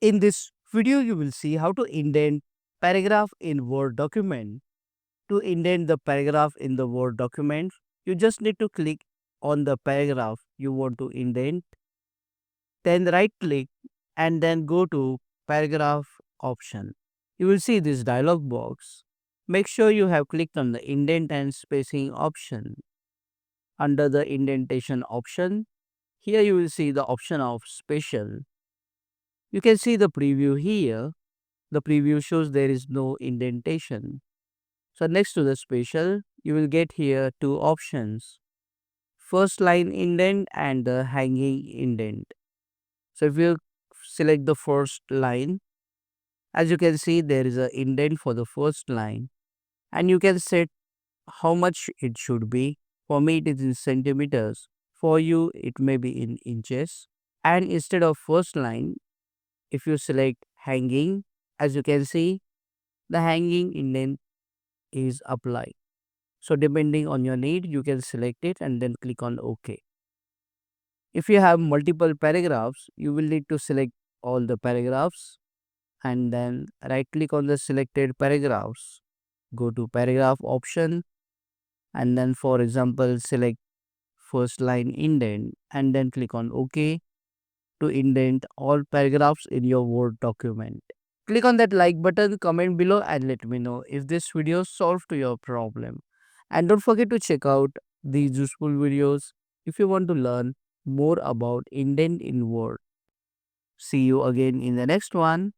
In this video, you will see how to indent paragraph in Word document. To indent the paragraph in the Word document, you just need to click on the paragraph you want to indent, then right click and then go to paragraph option. You will see this dialog box. Make sure you have clicked on the indent and spacing option. Under the indentation option, here you will see the option of spatial. You can see the preview here. The preview shows there is no indentation. So next to the spatial, you will get here two options. First line indent and the hanging indent. So if you select the first line, as you can see there is an indent for the first line and you can set how much it should be. For me it is in centimeters. For you it may be in inches. And instead of first line, if you select hanging, as you can see, the hanging indent is applied. So depending on your need, you can select it and then click on OK. If you have multiple paragraphs, you will need to select all the paragraphs and then right click on the selected paragraphs. Go to paragraph option and then for example select first line indent and then click on OK to indent all paragraphs in your Word document. Click on that like button, comment below and let me know if this video solved to your problem. And don't forget to check out these useful videos if you want to learn more about indent in Word. See you again in the next one.